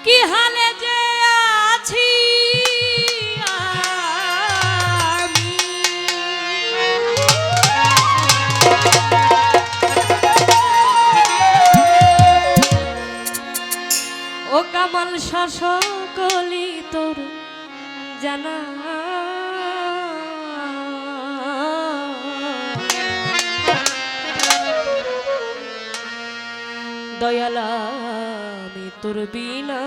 কি হালে যে আছি আমি, ও কামাল সকলি তোর জানা, দয়ালা আমি তোর বিনা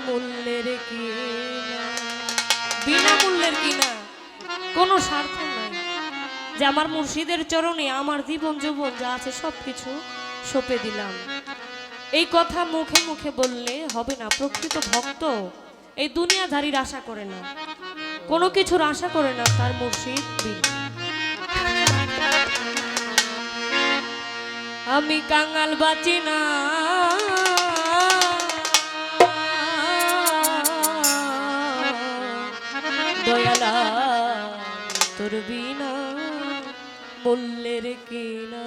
মূল্যের কিনা, বিনা মূল্যের কিনা, কোনো স্বার্থ নাই যে আমার মুর্শিদের চরণে আমার জীবন যৌবন যা আছে সবকিছু সঁপে দিলাম। এই কথা মুখে মুখে বললে হবে না। প্রকৃত ভক্ত এই দুনিয়াধারীর আশা করে না, কোনো কিছুর আশা করে না তার মুর্শিদ বিনা। আমি কাঙাল বাঁচি না, দয়ালা তোর বিনা মূল্যের কিনা।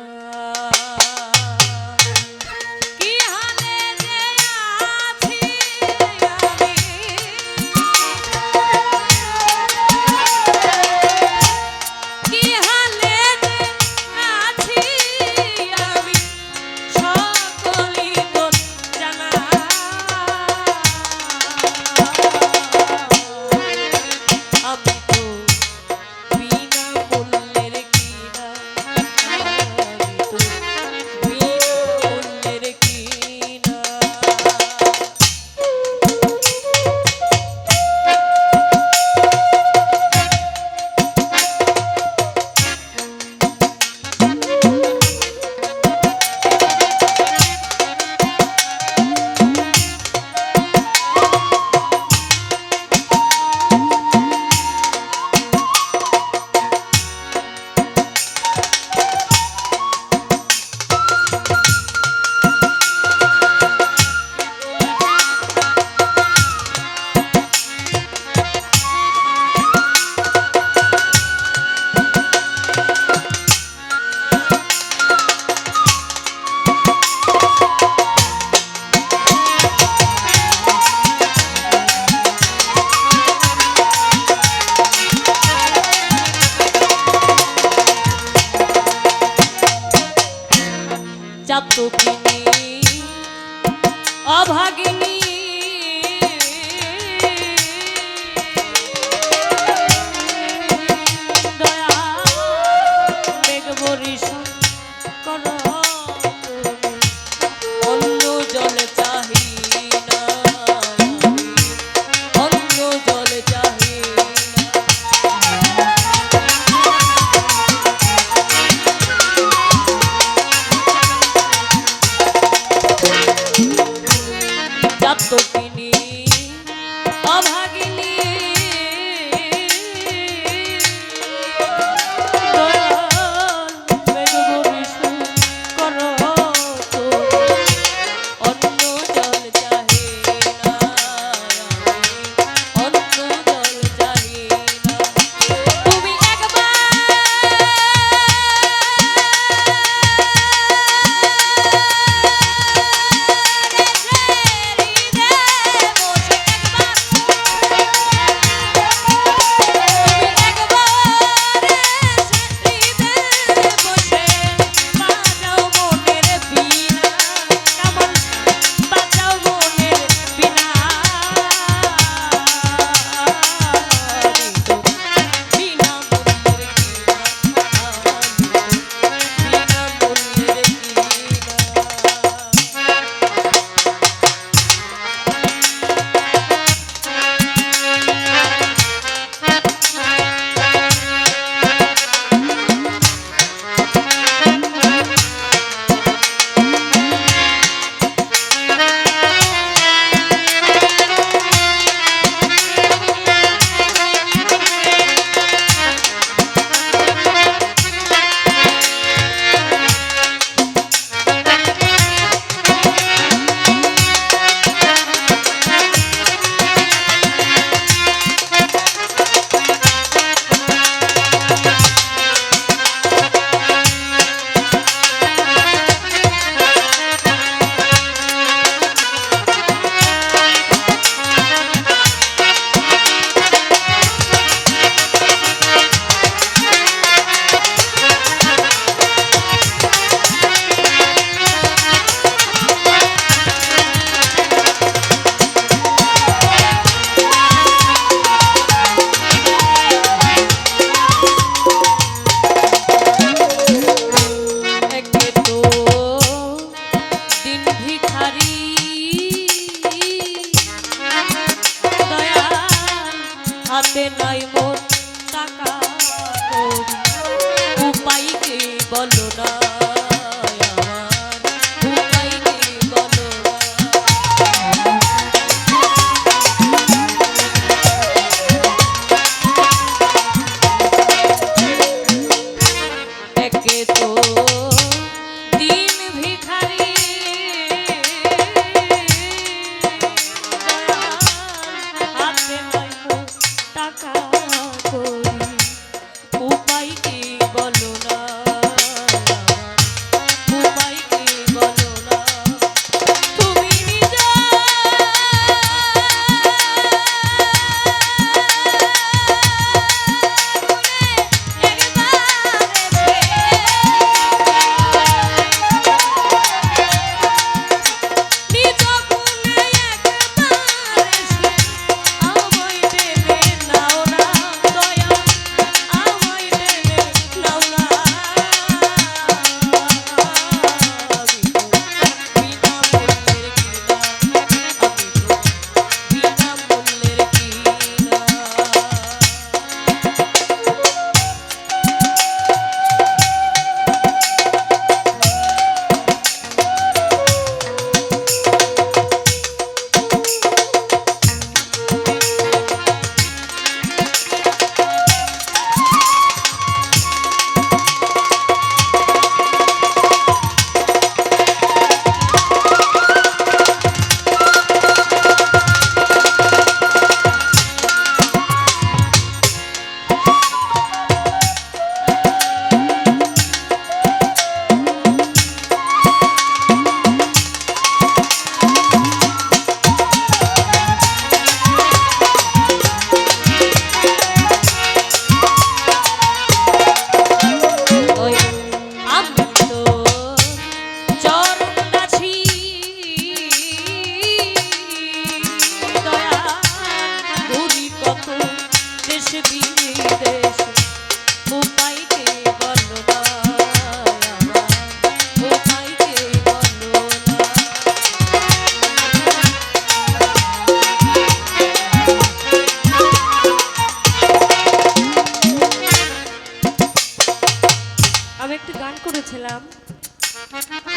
চাতকিনী অভাগিনী দয়া মেঘ বরিশন কর, অন্য জল চাহি না, অন্য জল চাহি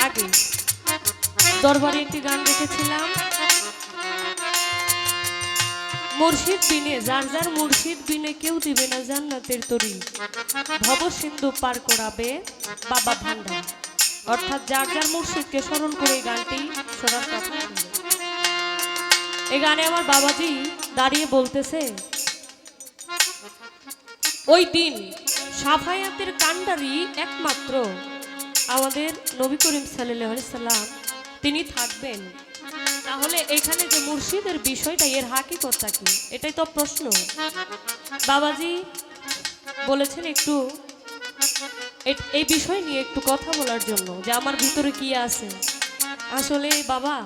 আগে দরবারে একটি গান রেখেছিলাম, মুর্শিদ বিনে যার যার মুর্শিদ বিনে কেউ দিবে না জান্নাতের তরি, ভব সিন্ধু পার করাবে বাবা ভান্ডার। অর্থাৎ যার যার মুর্শিদকে স্মরণ করে এই গানটি শোনার কথা ছিল। এই গানে আমার বাবাজি দাঁড়িয়ে বলতেছে, ওই দিন সাফায়াতের কান্ডারি একমাত্র আমাদের নবী করিম সাল্লাল্লাহু আলাইহি সাল্লাম তিনি থাকবেন। তাহলে এখানে যে মুর্শিদের বিষয়টা, এর হাকিকতটা কি, এটাই তো প্রশ্ন। বাবাজি বলেছেন একটু এই বিষয় নিয়ে একটু কথা বলার জন্য, যে আমার ভিতরে কি আছে। আসলে বাবা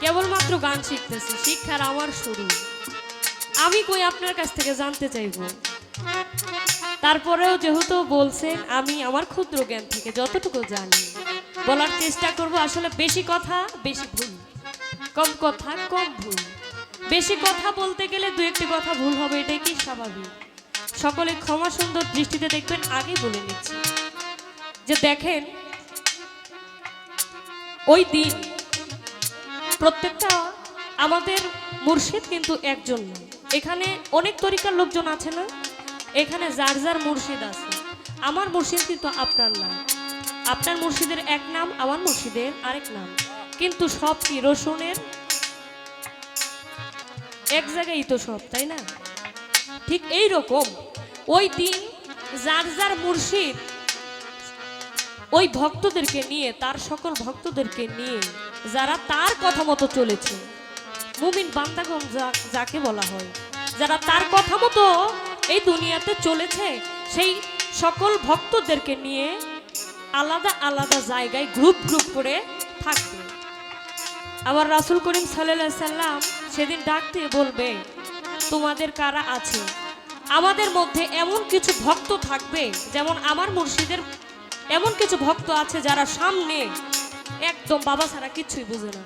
কেবলমাত্র গান শিখতেছি, শিক্ষার আমার শুরু। আমি কই আপনার কাছ থেকে জানতে চাইব, তারপরেও যেহেতু বলছেন আমি আমার ক্ষুদ্র জ্ঞান থেকে যতটুকু জানি বলার চেষ্টা করব। আসলে বেশি কথা বেশি ভুল, কম কথা কম ভুল। বেশি কথা বলতে গেলে দু একটি কথা ভুল হবে, এটাই কি স্বাভাবিক। সকলে ক্ষমা সুন্দর দৃষ্টিতে দেখবেন। আগেই বলে নিচ্ছি যে দেখেন, ওই দিন প্রত্যেকটা আমাদের মুর্শিদ কিন্তু একজন না, এখানে অনেক তরিকার লোকজন আছে না, এখানে যার যার মুর্শিদ আছে। আমার মুর্শিদ কিন্তু আপনার নাম, আপনার মুর্শিদের এক নাম, আমার মুর্শিদের আরেক নাম, কিন্তু সব কি রসুনের এক জায়গায় তো সব, তাই না? ঠিক এই রকম ওই দিন যার যার মুর্শিদ ওই ভক্তদেরকে নিয়ে, তার সকল ভক্তদেরকে নিয়ে যারা তার কথা মতো চলেছে, মুমিন বান্দাগণ যাকে বলা হয়, যারা তার কথা মতো এই দুনিয়াতে চলেছে, সেই সকল ভক্তদেরকে নিয়ে আলাদা আলাদা জায়গায় গ্রুপ গ্রুপ করে থাকবে। আবার রাসূল করিম সাল্লাল্লাহু আলাইহি সাল্লাম সেদিন ডাক দিয়ে বলবে, তোমাদের কারা আছে? আমাদের মধ্যে এমন কিছু ভক্ত থাকবে, যেমন আমার মুর্শিদের এমন কিছু ভক্ত আছে যারা সামনে একদম বাবা ছাড়া কিছুই বুঝে না,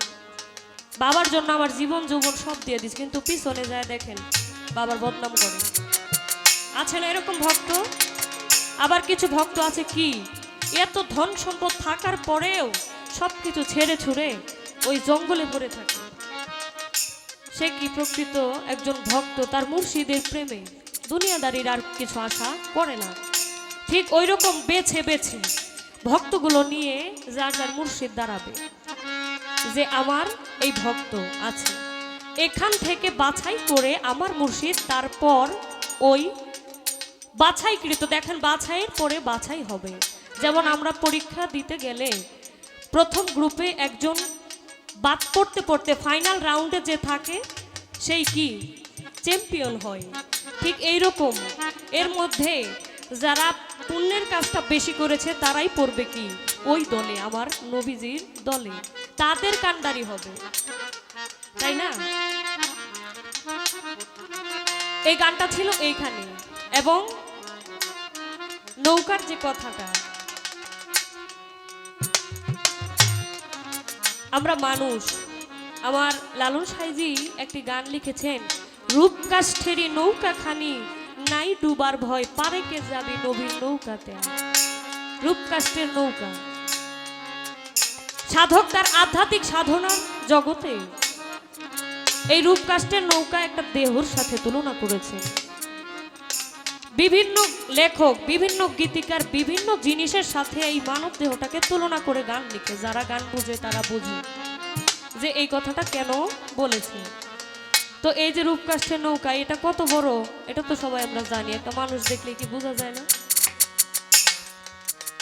বাবার জন্য আমার জীবন যৌবন সব দিয়ে দিস, কিন্তু পিছনে যায় দেখেন বাবার বদনাম করে। আছে না এরকম ভক্ত? আবার কিছু ভক্ত আছে কি এত ধন সম্পদ থাকার পরেও সবকিছু ছেড়ে ছুড়ে ওই জঙ্গলে পড়ে থাকে। সে কি প্রকৃত একজন ভক্ত? তার মুর্শিদের প্রেমে দুনিয়াদারির আর কিছু আশা করে না। ঠিক ওই রকম বেছে বেছে ভক্তগুলো নিয়ে যার যার মুর্শিদ দাঁড়াবে, যে আমার এই ভক্ত আছে, এখান থেকে বাছাই করে আমার মুর্শিদ তারপর ওই বাছাইকৃত, দেখেন বাছাইয়ের পরে বাছাই হবে। যেমন আমরা পরীক্ষা দিতে গেলে প্রথম গ্রুপে একজন বাদ পড়তে পড়তে ফাইনাল রাউন্ডে যে থাকে সেই কি চ্যাম্পিয়ন হয়। ঠিক এই রকম এর মধ্যে যারা পুণ্যের কাজটা বেশি করেছে তারাই পড়বে কি ওই দলে, আমার নবীজির দলে, তাদের কান্ডারি হবে, তাই না? এই গানটা ছিল এইখানে। এবং নৌকার যে কথাটা, আমরা মানুষ, আমার লালন সাইজি একটি গান লিখেছেন, রূপকাষ্ঠেরই নৌকা খানি নাই ডুবার ভয়, পারে কে যাবি নবীর নৌকাতে। রূপকাষ্ঠের নৌকা, সাধক তার আধ্যাত্মিক সাধনার জগতে এই রূপকাষ্ঠের নৌকা একটা দেহর সাথে তুলনা করেছে। বিভিন্ন লেখক, বিভিন্ন গীতিকার বিভিন্ন জিনিসের সাথে এই মানব দেহটাকে তুলনা করে গান লিখে। যারা গান বুঝে তারা বুঝে যে এই কথাটা কেন বলেছে। তো এই যে রূপকাষ্ঠের নৌকা, এটা কত বড় এটা তো সবাই আমরা জানি, একটা মানুষ দেখলে কি বোঝা যায় না?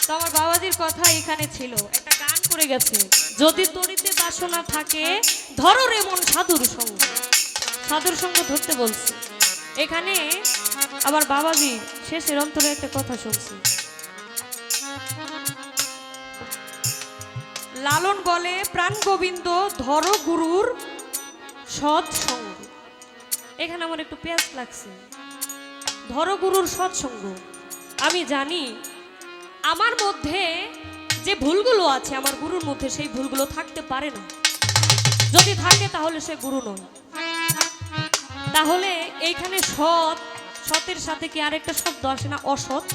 তো আমার বাবাজির কথা এখানে ছিল, একটা গান করে গেছে, যদি তরিতে বাসনা থাকে ধরো রে মন সাধুর সঙ্গ। সাধুর সঙ্গ ধরতে বলছে এখানে। আমার বাবাজি শেষের অন্তরে একটা কথা শুনছি, লালন বলে প্রাণ গোবিন্দ ধরো গুরুর সৎসঙ্গ। এখানে আমার একটু পেঁয়াজ লাগছে, ধরো গুরুর সৎসঙ্গ। আমি জানি আমার মধ্যে যে ভুলগুলো আছে, আমার গুরুর মধ্যে সেই ভুলগুলো থাকতে পারে না। যদি থাকে তাহলে সে গুরু নয়। তাহলে এইখানে সৎ, সতের সাথে কি আরেকটা শব্দ আসে না, অসৎ?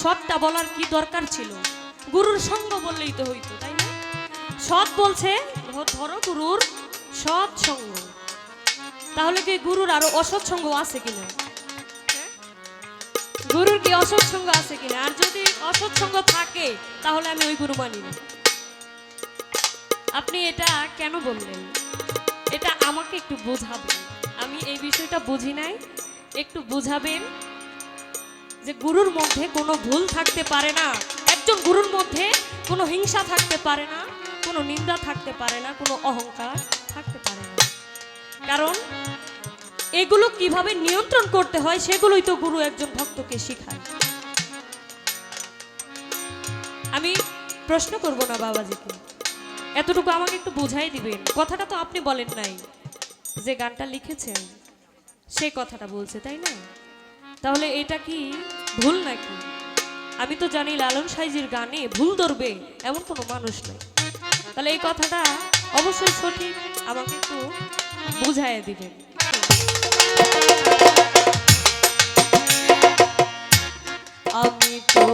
সৎটা বলার কি দরকার ছিল? গুরুর সঙ্গ বললেই তো হইতো, তাই না? সৎ বলছে, ধরো গুরুর সৎ সঙ্গ। তাহলে কি গুরুর আরো অসৎ সঙ্গ আছে কিনা? গুরুর কি অসৎ সঙ্গ আছে কিনা? আর যদি অসৎ সঙ্গ থাকে তাহলে আমি ওই গুরু মানি না। আপনি এটা কেন বললেন? এটা আমাকে একটু বোঝাবেন। আমি এই বিষয়টা বুঝি নাই, একটু বুঝাবেন যে গুরুর মধ্যে কোনো ভুল থাকতে পারে না। একজন গুরুর মধ্যে কোনো হিংসা থাকতে পারে না, কোনো নিন্দা থাকতে পারে না, কোনো অহংকার থাকতে পারে না। কারণ এগুলো কিভাবে নিয়ন্ত্রণ করতে হয় সেগুলোই তো গুরু একজন ভক্তকে শেখায়। আমি প্রশ্ন করব না বাবাজিকে, এতটুকু আমাকে একটু বুঝাই দিবেন। কথাটা তো আপনি বলেন নাই, যে গানটা লিখেছেন সেই কথাটা বলছে, তাই না? তাহলে এটা কি ভুল নাকি? আমি তো জানি লালন সাইজির গানে ভুল ধরবে এমন কোনো মানুষ নাই। তাহলে এই কথাটা অবশ্যই সঠিক, আমাকে একটু বুঝাই দিবেন। আমি তো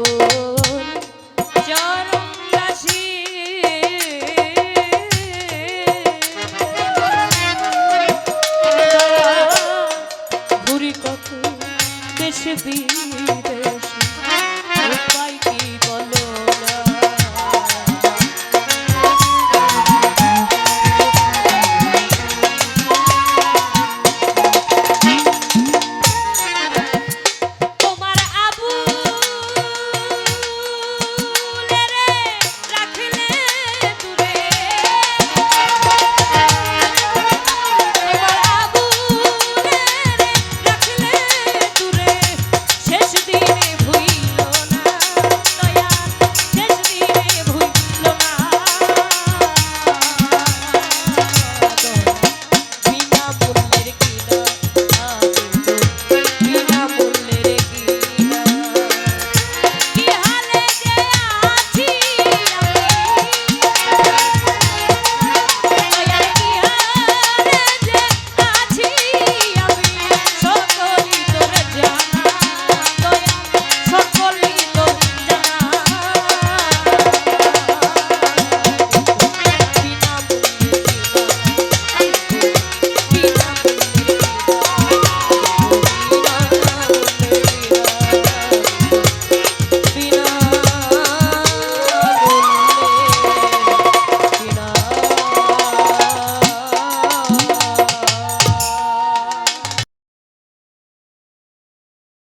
চরণ